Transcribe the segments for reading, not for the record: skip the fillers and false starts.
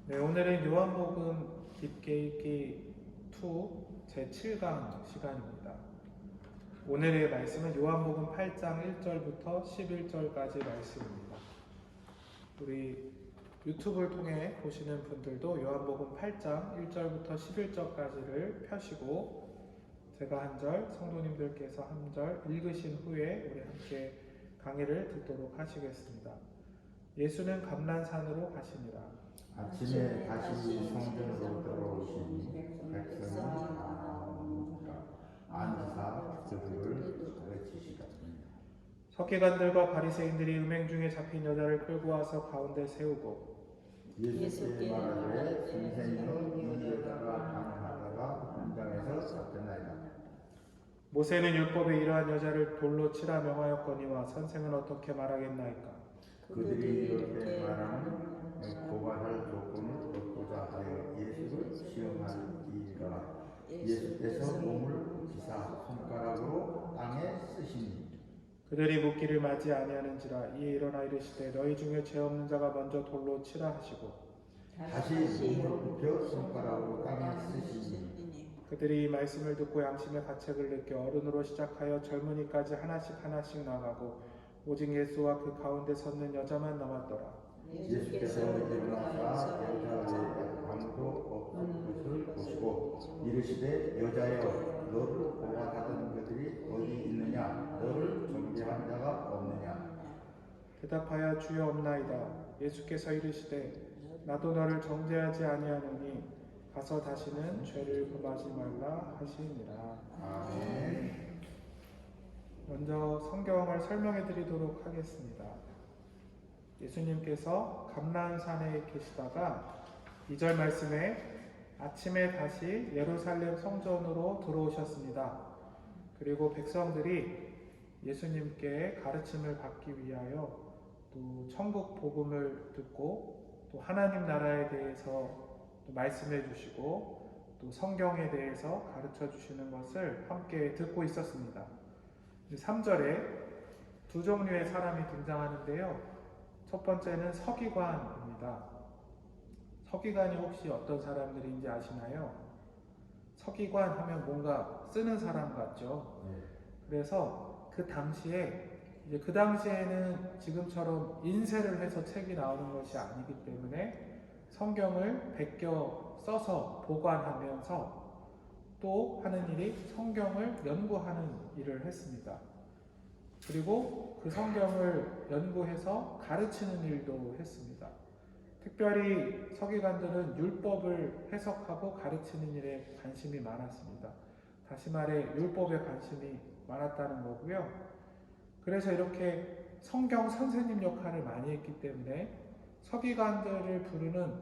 네, 오늘은 요한복음 깊게 읽기 2 제7강 시간입니다. 오늘의 말씀은 요한복음 8장 1절부터 11절까지 말씀입니다. 우리 유튜브를 통해 보시는 분들도 요한복음 8장 1절부터 11절까지를 펴시고 제가 한 절, 성도님들께서 한 절 읽으신 후에 우리 함께 강의를 듣도록 하시겠습니다. 예수는 감난산으로 가시니라. 아침에 다시 성전으로 들어오시니 백성이 나오니까 앉으사 그들을 가르치시더니 서기관들과 바리새인들이 음행 중에 잡힌 여자를 끌고 와서 가운데 세우고 예수께 말하되 선생님은 이 여자가 가난하다가 현장에서 잡혔나이다. 모세는 율법에 이러한 여자를 돌로 치라 명하였거니와 선생은 어떻게 말하겠나이까. 그들이 이렇게 말하는 고발할 조건을 얻고자 하여 예수를 시험하기라. 예수께서 몸을 붙이사 손가락으로 땅에 쓰시니 그들이 묻기를 맞이 아니하는지라. 이에 일어나 이르시되 너희 중에 죄 없는 자가 먼저 돌로 치라 하시고 다시 몸을 붙여 손가락으로 땅에 쓰시니 그들이 이 말씀을 듣고 양심의 가책을 느껴 어른으로 시작하여 젊은이까지 하나씩 나가고 오직 예수와 그 가운데 섰는 여자만 남았더라. 예수께서 일어나사 여자의 아무도 없는 것을 보시고 이르시되 여자여 너를 고발하던 그들이 어디 있느냐 너를 정죄한 자가 없느냐. 대답하여 주여 없나이다. 예수께서 이르시되 나도 너를 정죄하지 아니하노니 가서 다시는 죄를 범하지 말라 하시니라. 아멘. 먼저 성경을 설명해 드리도록 하겠습니다. 예수님께서 감난산에 계시다가 2절 말씀에 아침에 다시 예루살렘 성전으로 들어오셨습니다. 그리고 백성들이 예수님께 가르침을 받기 위하여 또 천국 복음을 듣고 또 하나님 나라에 대해서 또 말씀해 주시고 또 성경에 대해서 가르쳐 주시는 것을 함께 듣고 있었습니다. 3절에 두 종류의 사람이 등장하는데요. 첫 번째는 서기관입니다. 서기관이 혹시 어떤 사람들인지 아시나요? 서기관 하면 뭔가 쓰는 사람 같죠. 그래서 그 당시에는 지금처럼 인쇄를 해서 책이 나오는 것이 아니기 때문에 성경을 베껴 써서 보관하면서 또 하는 일이 성경을 연구하는 일을 했습니다. 그리고 그 성경을 연구해서 가르치는 일도 했습니다. 특별히 서기관들은 율법을 해석하고 가르치는 일에 관심이 많았습니다. 다시 말해 율법에 관심이 많았다는 거고요. 그래서 이렇게 성경 선생님 역할을 많이 했기 때문에 서기관들을 부르는,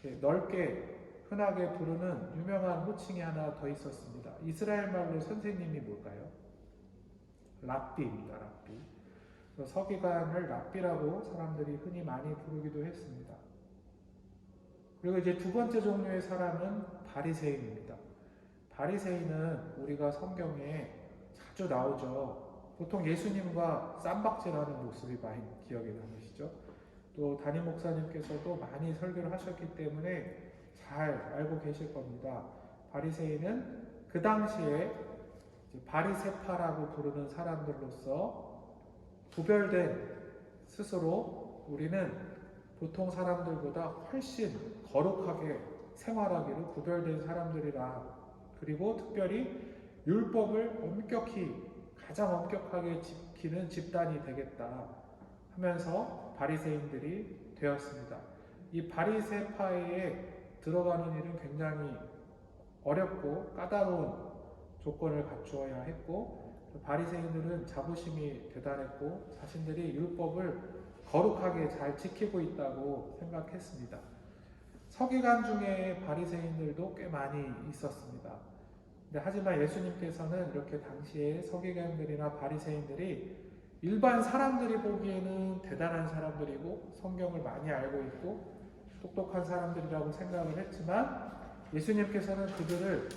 이렇게 넓게 흔하게 부르는 유명한 호칭이 하나 더 있었습니다. 이스라엘 말로 선생님이 뭘까요? 랍비입니다. 랍비. 서기관을 랍비라고 사람들이 흔히 많이 부르기도 했습니다. 그리고 이제 두 번째 종류의 사람은 바리새인입니다. 바리새인은 우리가 성경에 자주 나오죠. 보통 예수님과 쌈박질하는 모습이 많이 기억에 남으시죠. 또 담임 목사님께서도 많이 설교를 하셨기 때문에 잘 알고 계실 겁니다. 바리새인은 그 당시에 바리새파라고 부르는 사람들로서 구별된, 스스로 우리는 보통 사람들보다 훨씬 거룩하게 생활하기로 구별된 사람들이라, 그리고 특별히 율법을 가장 엄격하게 지키는 집단이 되겠다 하면서 바리새인들이 되었습니다. 이 바리새파에 들어가는 일은 굉장히 어렵고 까다로운 조건을 갖추어야 했고, 바리새인들은 자부심이 대단했고 자신들이 율법을 거룩하게 잘 지키고 있다고 생각했습니다. 서기관 중에 바리새인들도 꽤 많이 있었습니다. 하지만 예수님께서는 이렇게 당시에 서기관들이나 바리새인들이 일반 사람들이 보기에는 대단한 사람들이고 성경을 많이 알고 있고 똑똑한 사람들이라고 생각을 했지만 예수님께서는 그들을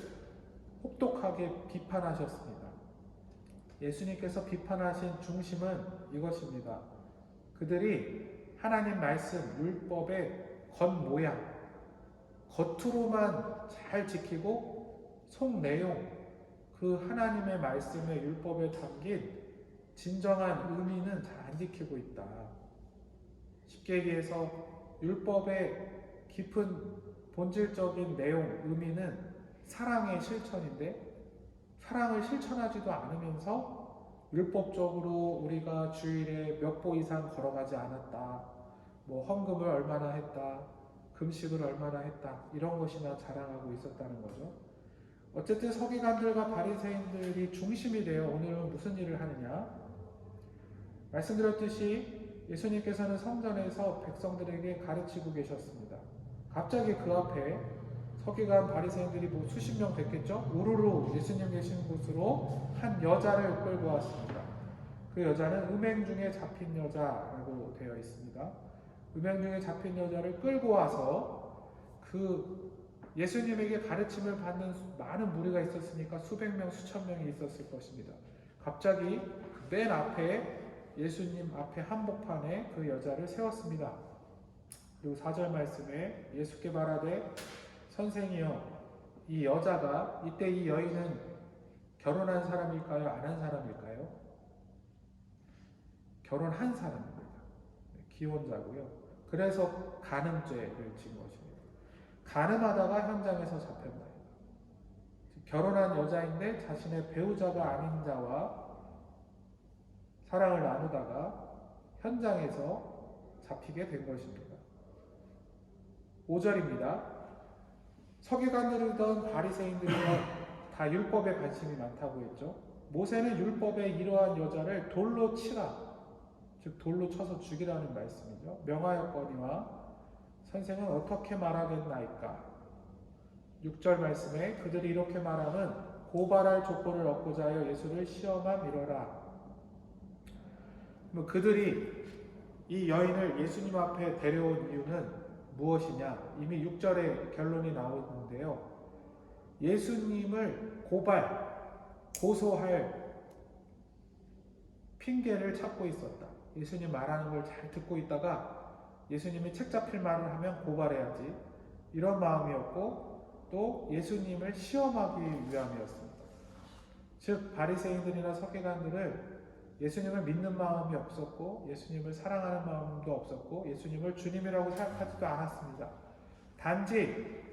혹독하게 비판하셨습니다. 예수님께서 비판하신 중심은 이것입니다. 그들이 하나님 말씀, 율법에 겉모양, 겉으로만 잘 지키고 속 내용, 그 하나님의 말씀의 율법에 담긴 진정한 의미는 잘 안 지키고 있다. 쉽게 얘기해서 율법의 깊은 본질적인 내용, 의미는 사랑의 실천인데 사랑을 실천하지도 않으면서 율법적으로 우리가 주일에 몇 보 이상 걸어가지 않았다, 뭐 헌금을 얼마나 했다, 금식을 얼마나 했다, 이런 것이나 자랑하고 있었다는 거죠. 어쨌든 서기관들과 바리새인들이 중심이 되어 오늘은 무슨 일을 하느냐? 말씀드렸듯이 예수님께서는 성전에서 백성들에게 가르치고 계셨습니다. 갑자기 그 앞에 서기관 바리새인들이 뭐 수십 명 됐겠죠? 우르르 예수님 계신 곳으로 한 여자를 끌고 왔습니다. 그 여자는 음행 중에 잡힌 여자라고 되어 있습니다. 음행 중에 잡힌 여자를 끌고 와서 그 예수님에게 가르침을 받는 많은 무리가 있었으니까 수백 명, 수천 명이 있었을 것입니다. 갑자기 맨 앞에 예수님 앞에 한복판에 그 여자를 세웠습니다. 그리고 4절 말씀에 예수께 말하되 선생이여, 이 여자가, 이때 이 여인은 결혼한 사람일까요? 안 한 사람일까요? 결혼한 사람입니다. 기혼자고요. 그래서 간음죄를 지은 것입니다. 간음하다가 현장에서 잡혔다. 결혼한 여자인데 자신의 배우자가 아닌 자와 사랑을 나누다가 현장에서 잡히게 된 것입니다. 5절입니다. 서기관들이던 바리새인들이야 다 율법에 관심이 많다고 했죠. 모세는 율법에 이러한 여자를 돌로 치라, 즉 돌로 쳐서 죽이라는 말씀이죠. 명하였거니와 선생은 어떻게 말하겠나이까. 6절 말씀에 그들이 이렇게 말하면 고발할 조건을 얻고자 하여 예수를 시험함이러라. 그들이 이 여인을 예수님 앞에 데려온 이유는 무엇이냐? 이미 6절에 결론이 나오는데요. 예수님을 고소할 핑계를 찾고 있었다. 예수님 말하는 걸 잘 듣고 있다가 예수님이 책 잡힐 말을 하면 고발해야지, 이런 마음이었고, 또 예수님을 시험하기 위함이었습니다. 즉 바리새인들이나 서기관들은 예수님을 믿는 마음이 없었고 예수님을 사랑하는 마음도 없었고 예수님을 주님이라고 생각하지도 않았습니다. 단지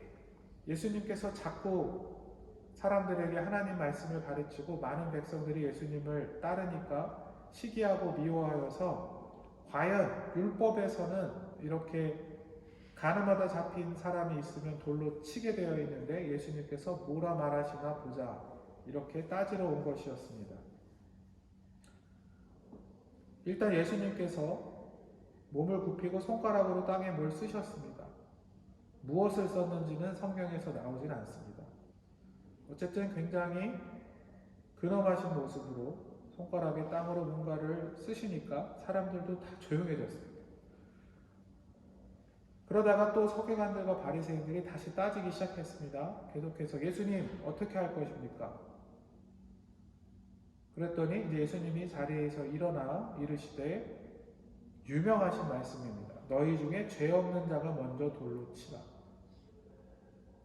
예수님께서 자꾸 사람들에게 하나님 말씀을 가르치고 많은 백성들이 예수님을 따르니까 시기하고 미워하여서 과연 율법에서는 이렇게 간음하다 잡힌 사람이 있으면 돌로 치게 되어 있는데 예수님께서 뭐라 말하시나 보자, 이렇게 따지러 온 것이었습니다. 일단 예수님께서 몸을 굽히고 손가락으로 땅에 뭘 쓰셨습니다. 무엇을 썼는지는 성경에서 나오진 않습니다. 어쨌든 굉장히 근엄하신 모습으로 손가락에 땅으로 뭔가를 쓰시니까 사람들도 다 조용해졌습니다. 그러다가 또 서기관들과 바리새인들이 다시 따지기 시작했습니다. 계속해서 예수님 어떻게 할 것입니까? 그랬더니 이제 예수님이 자리에서 일어나 이르시되, 유명하신 말씀입니다. 너희 중에 죄 없는 자가 먼저 돌로 치라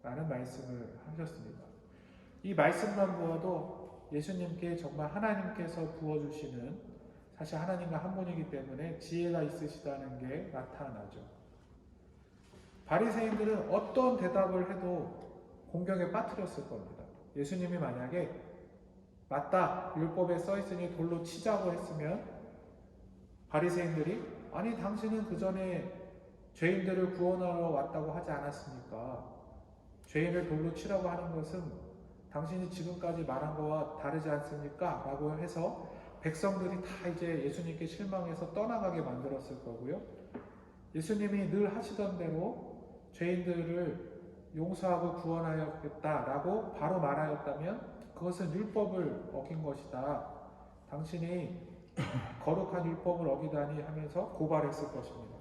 라는 말씀을 하셨습니다. 이 말씀만 보아도 예수님께 정말 하나님께서 부어주시는, 사실 하나님과 한 분이기 때문에 지혜가 있으시다는 게 나타나죠. 바리새인들은 어떤 대답을 해도 공경에 빠뜨렸을 겁니다. 예수님이 만약에 맞다, 율법에 써있으니 돌로 치자고 했으면 바리새인들이 아니 당신은 그 전에 죄인들을 구원하러 왔다고 하지 않았습니까? 죄인을 돌로 치라고 하는 것은 당신이 지금까지 말한 거와 다르지 않습니까? 라고 해서 백성들이 다 이제 예수님께 실망해서 떠나가게 만들었을 거고요. 예수님이 늘 하시던 대로 죄인들을 용서하고 구원하였겠다라고 바로 말하였다면 그것은 율법을 어긴 것이다, 당신이 거룩한 율법을 어기다니 하면서 고발했을 것입니다.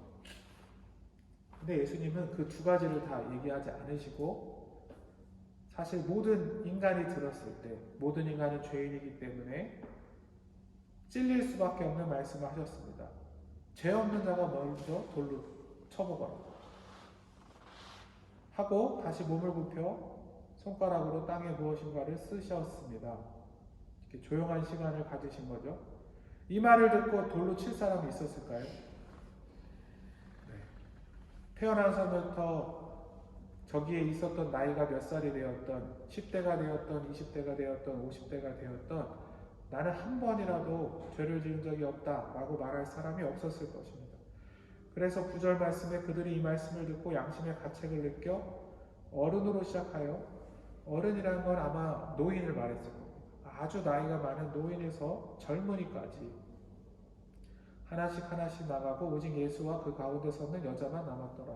근데 예수님은 그 두 가지를 다 얘기하지 않으시고, 사실 모든 인간이 들었을 때 모든 인간은 죄인이기 때문에 찔릴 수밖에 없는 말씀을 하셨습니다. 죄 없는 자가 먼저 돌로 쳐보거라. 하고 다시 몸을 굽혀 손가락으로 땅에 무엇인가를 쓰셨습니다. 이렇게 조용한 시간을 가지신 거죠. 이 말을 듣고 돌로 칠 사람이 있었을까요? 네. 태어나서부터 저기에 있었던 나이가 몇 살이 되었던 10대가 되었던 20대가 되었던 50대가 되었던 나는 한 번이라도 죄를 지은 적이 없다 라고 말할 사람이 없었을 것입니다. 그래서 9절 말씀에 그들이 이 말씀을 듣고 양심의 가책을 느껴 어른으로 시작하여, 어른이라는 건 아마 노인을 말했을 겁니다. 아주 나이가 많은 노인에서 젊은이까지 하나씩 하나씩 나가고 오직 예수와 그 가운데 서는 여자만 남았더라.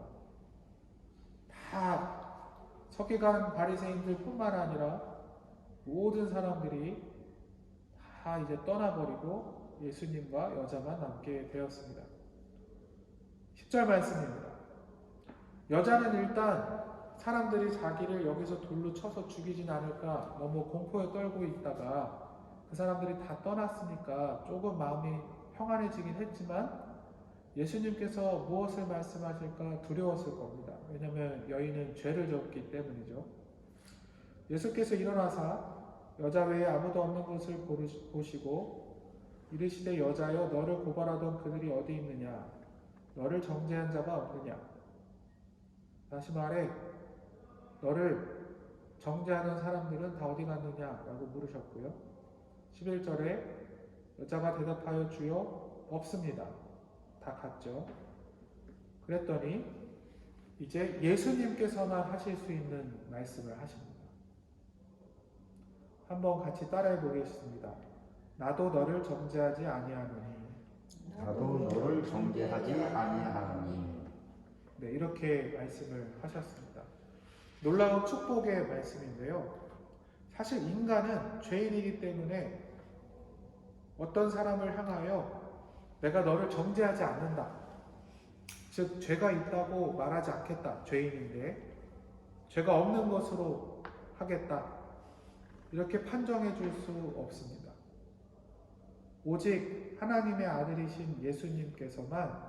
다 서기관 바리새인들 뿐만 아니라 모든 사람들이 다 이제 떠나버리고 예수님과 여자만 남게 되었습니다. 10절 말씀입니다. 여자는 일단 사람들이 자기를 여기서 돌로 쳐서 죽이진 않을까 너무 공포에 떨고 있다가 그 사람들이 다 떠났으니까 조금 마음이 평안해지긴 했지만 예수님께서 무엇을 말씀하실까 두려웠을 겁니다. 왜냐하면 여인은 죄를 졌기 때문이죠. 예수께서 일어나사 여자 외에 아무도 없는 것을 보시고 이르시되 여자여 너를 고발하던 그들이 어디 있느냐, 너를 정죄한 자가 없느냐. 다시 말해 너를 정죄하는 사람들은 다 어디 갔느냐 라고 물으셨고요. 11절에 여자가 대답하여 주여 없습니다. 다 갔죠. 그랬더니 이제 예수님께서만 하실 수 있는 말씀을 하십니다. 한번 같이 따라해 보겠습니다. 나도 너를 정죄하지 아니하노니. 나도 너를 정죄하지 아니하노니. 네, 이렇게 말씀을 하셨습니다. 놀라운 축복의 말씀인데요. 사실 인간은 죄인이기 때문에 어떤 사람을 향하여 내가 너를 정죄하지 않는다, 즉 죄가 있다고 말하지 않겠다, 죄인인데 죄가 없는 것으로 하겠다, 이렇게 판정해 줄 수 없습니다. 오직 하나님의 아들이신 예수님께서만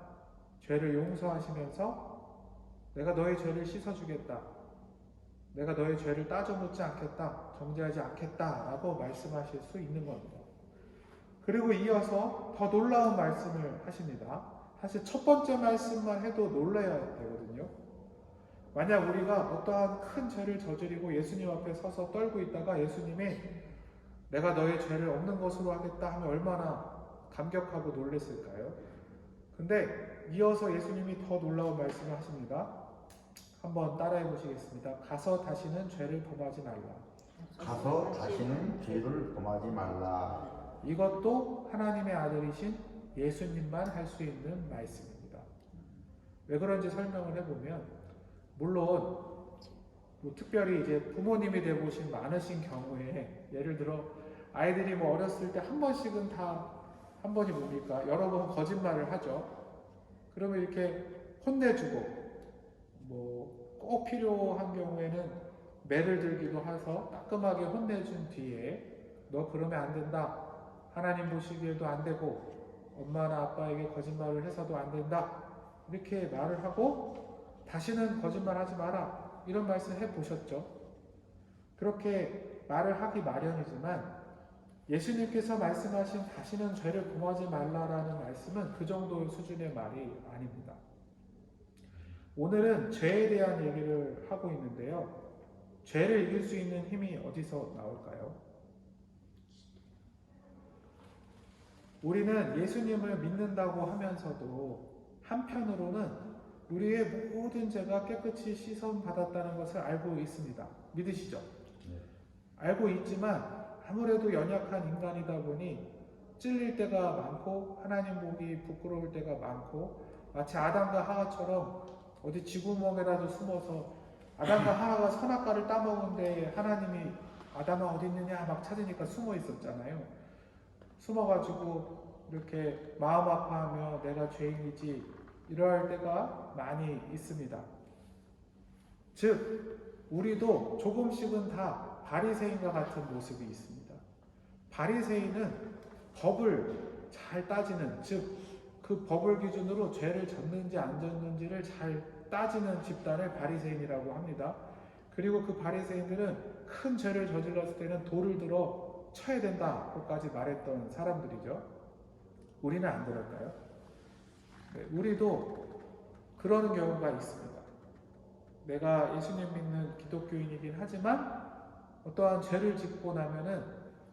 죄를 용서하시면서 내가 너의 죄를 씻어주겠다, 내가 너의 죄를 따져 묻지 않겠다, 정죄하지 않겠다 라고 말씀하실 수 있는 겁니다. 그리고 이어서 더 놀라운 말씀을 하십니다. 사실 첫 번째 말씀만 해도 놀라야 되거든요. 만약 우리가 어떠한 큰 죄를 저지르고 예수님 앞에 서서 떨고 있다가 예수님이 내가 너의 죄를 없는 것으로 하겠다 하면 얼마나 감격하고 놀랬을까요? 근데 이어서 예수님이 더 놀라운 말씀을 하십니다. 한번 따라해 보시겠습니다. 가서 다시는 죄를 범하지 말라. 가서 다시는 죄를 범하지 말라. 이것도 하나님의 아들이신 예수님만 할 수 있는 말씀입니다. 왜 그런지 설명을 해보면, 물론 뭐 특별히 이제 부모님이 되보신 많으신 경우에 예를 들어 아이들이 뭐 어렸을 때 한 번씩은 다, 한 번이 뭡니까? 여러 번 거짓말을 하죠. 그러면 이렇게 혼내주고 뭐 꼭 필요한 경우에는 매를 들기도 해서 따끔하게 혼내준 뒤에 너 그러면 안 된다, 하나님 보시기에도 안 되고 엄마나 아빠에게 거짓말을 해서도 안 된다, 이렇게 말을 하고 다시는 거짓말하지 마라, 이런 말씀 해보셨죠? 그렇게 말을 하기 마련이지만 예수님께서 말씀하신 다시는 죄를 범하지 말라라는 말씀은 그 정도 수준의 말이 아닙니다. 오늘은 죄에 대한 얘기를 하고 있는데요. 죄를 이길 수 있는 힘이 어디서 나올까요? 우리는 예수님을 믿는다고 하면서도 한편으로는 우리의 모든 죄가 깨끗이 씻음받았다는 것을 알고 있습니다. 믿으시죠? 네. 알고 있지만 아무래도 연약한 인간이다 보니 찔릴 때가 많고 하나님 보기 부끄러울 때가 많고, 마치 아담과 하와처럼 어디 쥐구멍에라도 숨어서 아담과 하와가 선악과를 따먹은데 하나님이 아담아 어디 있느냐 막 찾으니까 숨어 있었잖아요. 숨어가지고 이렇게 마음 아파하며 내가 죄인이지 이러할 때가 많이 있습니다. 즉 우리도 조금씩은 다 바리새인과 같은 모습이 있습니다. 바리새인은 법을 잘 따지는, 즉 그 법을 기준으로 죄를 졌는지 안 졌는지를 잘 따지는 집단을 바리새인이라고 합니다. 그리고 그 바리새인들은 큰 죄를 저질렀을 때는 돌을 들어 쳐야 된다고까지 말했던 사람들이죠. 우리는 안 그럴까요? 네, 우리도 그러는 경우가 있습니다. 내가 예수님 믿는 기독교인이긴 하지만 어떠한 죄를 짓고 나면은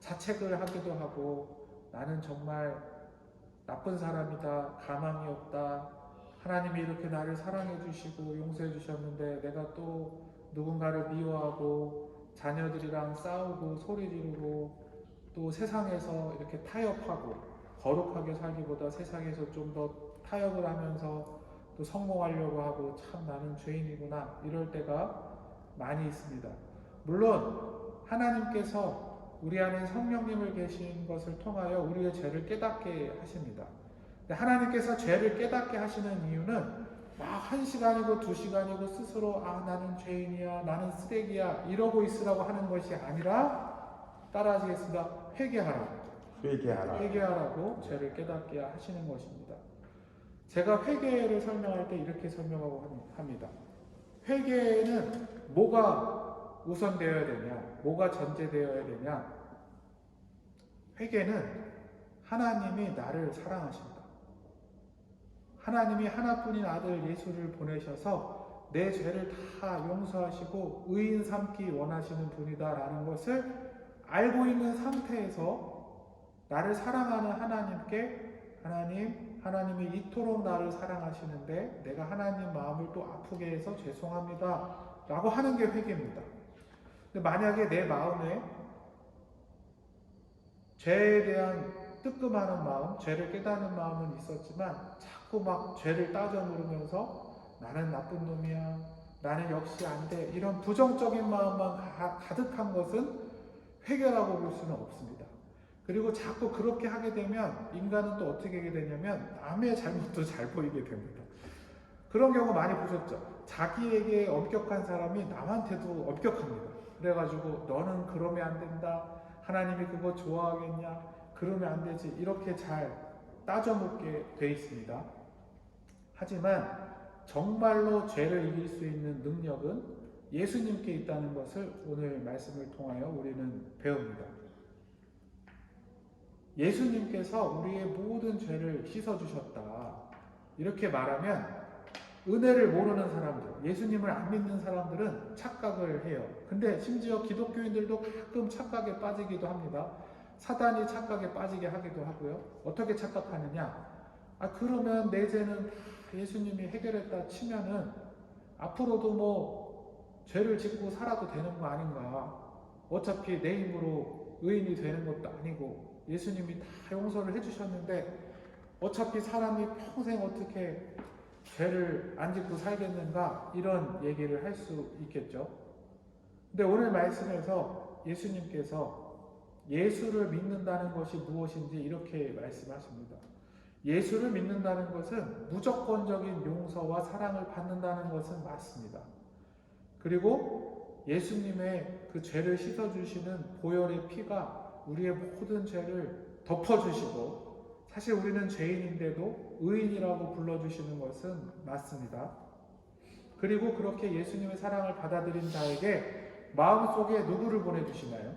자책을 하기도 하고, 나는 정말 나쁜 사람이다, 가망이 없다, 하나님이 이렇게 나를 사랑해 주시고 용서해 주셨는데 내가 또 누군가를 미워하고 자녀들이랑 싸우고 소리 지르고 또 세상에서 이렇게 타협하고, 거룩하게 살기보다 세상에서 좀 더 타협을 하면서 또 성공하려고 하고, 참 나는 죄인이구나, 이럴 때가 많이 있습니다. 물론 하나님께서 우리 안에 성령님을 계신 것을 통하여 우리의 죄를 깨닫게 하십니다. 하나님께서 죄를 깨닫게 하시는 이유는 막 1시간이고 2시간이고 스스로 나는 죄인이야, 나는 쓰레기야 이러고 있으라고 하는 것이 아니라, 따라하시겠습니다. 회개하라고 죄를 깨닫게 하시는 것입니다. 제가 회개를 설명할 때 이렇게 설명하고 합니다. 회개는 뭐가 우선되어야 되냐, 뭐가 전제되어야 되냐. 회개는 하나님이 나를 사랑하신다, 하나님이 하나뿐인 아들 예수를 보내셔서 내 죄를 다 용서하시고 의인 삼기 원하시는 분이다라는 것을 알고 있는 상태에서 나를 사랑하는 하나님께, 하나님이 이토록 나를 사랑하시는데 내가 하나님 마음을 또 아프게 해서 죄송합니다 라고 하는 게 회개입니다. 근데 만약에 내 마음에 죄에 대한 뜨끔하는 마음, 죄를 깨닫는 마음은 있었지만 자꾸 막 죄를 따져 물으면서 나는 나쁜 놈이야, 나는 역시 안 돼, 이런 부정적인 마음만 가득한 것은 회개라고 볼 수는 없습니다. 그리고 자꾸 그렇게 하게 되면 인간은 또 어떻게 하게 되냐면 남의 잘못도 잘 보이게 됩니다. 그런 경우 많이 보셨죠? 자기에게 엄격한 사람이 남한테도 엄격합니다. 그래가지고 너는 그러면 안 된다, 하나님이 그거 좋아하겠냐, 그러면 안 되지, 이렇게 잘 따져 묻게 돼 있습니다. 하지만 정말로 죄를 이길 수 있는 능력은 예수님께 있다는 것을 오늘 말씀을 통하여 우리는 배웁니다. 예수님께서 우리의 모든 죄를 씻어주셨다, 이렇게 말하면 은혜를 모르는 사람들, 예수님을 안 믿는 사람들은 착각을 해요. 근데 심지어 기독교인들도 가끔 착각에 빠지기도 합니다. 사단이 착각에 빠지게 하기도 하고요. 어떻게 착각하느냐, 그러면 내 죄는 예수님이 해결했다 치면은 앞으로도 뭐 죄를 짓고 살아도 되는 거 아닌가, 어차피 내 힘으로 의인이 되는 것도 아니고 예수님이 다 용서를 해주셨는데 어차피 사람이 평생 어떻게 죄를 안 짓고 살겠는가, 이런 얘기를 할 수 있겠죠. 근데 오늘 말씀에서 예수님께서 예수를 믿는다는 것이 무엇인지 이렇게 말씀하십니다. 예수를 믿는다는 것은 무조건적인 용서와 사랑을 받는다는 것은 맞습니다. 그리고 예수님의 그 죄를 씻어주시는 보혈의 피가 우리의 모든 죄를 덮어주시고, 사실 우리는 죄인인데도 의인이라고 불러주시는 것은 맞습니다. 그리고 그렇게 예수님의 사랑을 받아들인 자에게 마음속에 누구를 보내주시나요?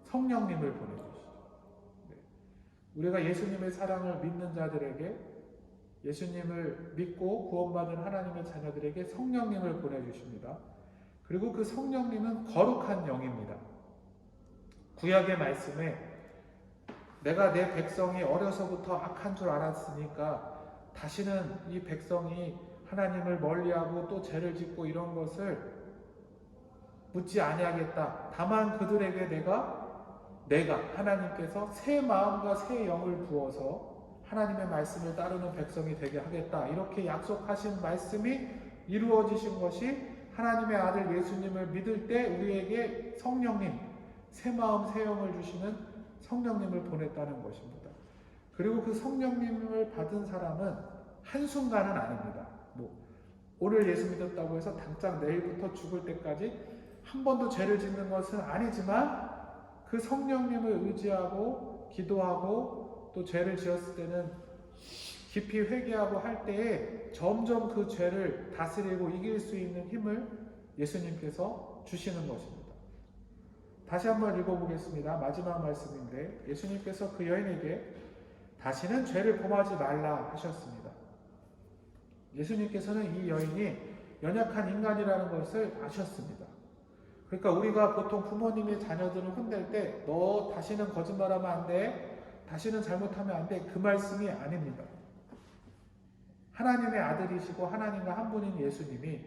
성령님을 보내주시죠. 네. 우리가 예수님의 사랑을 믿는 자들에게, 예수님을 믿고 구원받은 하나님의 자녀들에게 성령님을 보내주십니다. 그리고 그 성령님은 거룩한 영입니다. 구약의 말씀에 내가 내 백성이 어려서부터 악한 줄 알았으니까 다시는 이 백성이 하나님을 멀리하고 또 죄를 짓고 이런 것을 묻지 아니하겠다. 다만 그들에게 내가 하나님께서 새 마음과 새 영을 부어서 하나님의 말씀을 따르는 백성이 되게 하겠다, 이렇게 약속하신 말씀이 이루어지신 것이 하나님의 아들 예수님을 믿을 때 우리에게 성령님, 새 마음 새 영을 주시는 성령님을 보냈다는 것입니다. 그리고 그 성령님을 받은 사람은 한순간은 아닙니다. 오늘 예수 믿었다고 해서 당장 내일부터 죽을 때까지 한 번도 죄를 짓는 것은 아니지만, 그 성령님을 의지하고 기도하고 또 죄를 지었을 때는 깊이 회개하고 할 때에 점점 그 죄를 다스리고 이길 수 있는 힘을 예수님께서 주시는 것입니다. 다시 한번 읽어보겠습니다. 마지막 말씀인데 예수님께서 그 여인에게 다시는 죄를 범하지 말라 하셨습니다. 예수님께서는 이 여인이 연약한 인간이라는 것을 아셨습니다. 그러니까 우리가 보통 부모님이 자녀들을 혼낼 때 너 다시는 거짓말하면 안 돼, 다시는 잘못하면 안 돼, 그 말씀이 아닙니다. 하나님의 아들이시고 하나님과 한 분인 예수님이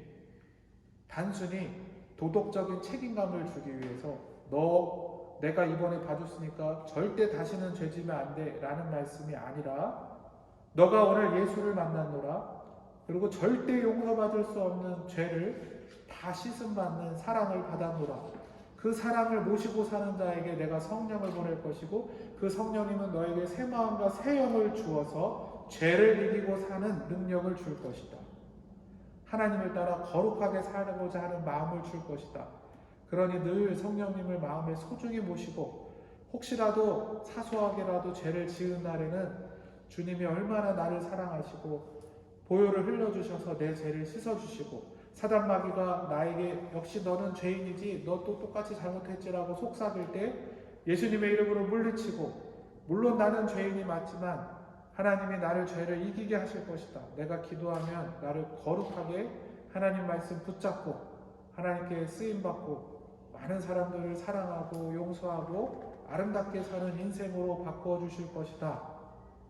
단순히 도덕적인 책임감을 주기 위해서 너 내가 이번에 봐줬으니까 절대 다시는 죄 지면 안 돼 라는 말씀이 아니라 너가 오늘 예수를 만났노라, 그리고 절대 용서받을 수 없는 죄를 다 씻음받는 사랑을 받았노라, 그 사랑을 모시고 사는 자에게 내가 성령을 보낼 것이고 그 성령님은 너에게 새 마음과 새 영을 주어서 죄를 이기고 사는 능력을 줄 것이다. 하나님을 따라 거룩하게 살고자 하는 마음을 줄 것이다. 그러니 늘 성령님을 마음에 소중히 모시고 혹시라도 사소하게라도 죄를 지은 날에는 주님이 얼마나 나를 사랑하시고 보혈을 흘려주셔서 내 죄를 씻어주시고 사단마귀가 나에게 역시 너는 죄인이지 너 또 똑같이 잘못했지라고 속삭일 때 예수님의 이름으로 물리치고 물론 나는 죄인이 맞지만 하나님이 나를 죄를 이기게 하실 것이다. 내가 기도하면 나를 거룩하게 하나님 말씀 붙잡고 하나님께 쓰임받고 많은 사람들을 사랑하고 용서하고 아름답게 사는 인생으로 바꿔주실 것이다.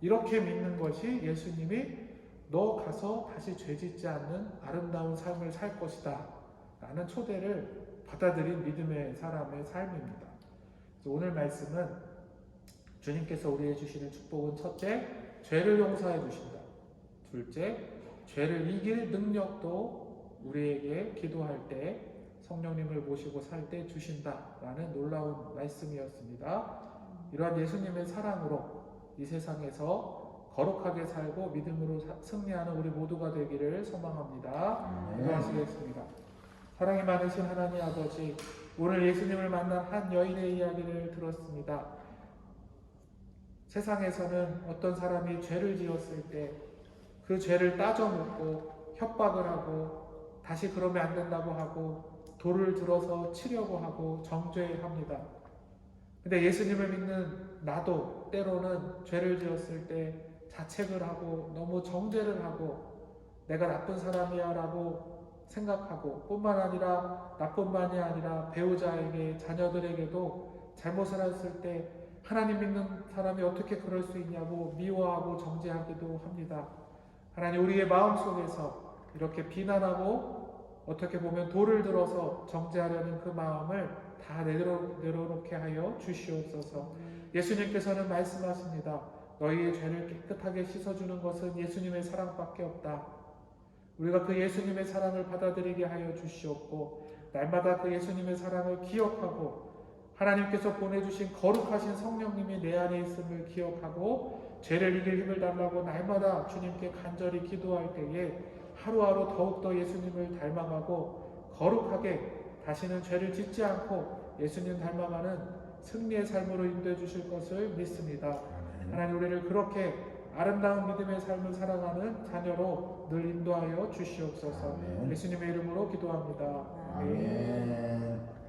이렇게 믿는 것이 예수님이 너 가서 다시 죄짓지 않는 아름다운 삶을 살 것이다 라는 초대를 받아들인 믿음의 사람의 삶입니다. 그래서 오늘 말씀은 주님께서 우리에게 주시는 축복은 첫째, 죄를 용서해 주신다. 둘째, 죄를 이길 능력도 우리에게 기도할 때 성령님을 모시고 살 때 주신다라는 놀라운 말씀이었습니다. 이러한 예수님의 사랑으로 이 세상에서 거룩하게 살고 믿음으로 승리하는 우리 모두가 되기를 소망합니다. 기도하시겠습니다. 사랑이 많으신 하나님 아버지, 오늘 예수님을 만난 한 여인의 이야기를 들었습니다. 세상에서는 어떤 사람이 죄를 지었을 때 그 죄를 따져먹고 협박을 하고 다시 그러면 안 된다고 하고 돌을 들어서 치려고 하고 정죄합니다. 근데 예수님을 믿는 나도 때로는 죄를 지었을 때 자책을 하고 너무 정죄를 하고 내가 나쁜 사람이야 라고 생각하고 뿐만 아니라 나뿐만이 아니라 배우자에게 자녀들에게도 잘못을 했을 때 하나님 믿는 사람이 어떻게 그럴 수 있냐고 미워하고 정죄하기도 합니다. 하나님, 우리의 마음속에서 이렇게 비난하고 어떻게 보면 돌을 들어서 정죄하려는 그 마음을 다 내려놓게 하여 주시옵소서. 예수님께서는 말씀하십니다. 너희의 죄를 깨끗하게 씻어주는 것은 예수님의 사랑밖에 없다. 우리가 그 예수님의 사랑을 받아들이게 하여 주시옵고 날마다 그 예수님의 사랑을 기억하고 하나님께서 보내주신 거룩하신 성령님이 내 안에 있음을 기억하고 죄를 이길 힘을 달라고 날마다 주님께 간절히 기도할 때에 하루하루 더욱더 예수님을 닮아가고 거룩하게 다시는 죄를 짓지 않고 예수님 닮아가는 승리의 삶으로 인도해 주실 것을 믿습니다. 하나님, 우리를 그렇게 아름다운 믿음의 삶을 살아가는 자녀로 늘 인도하여 주시옵소서. 예수님의 이름으로 기도합니다. 아멘.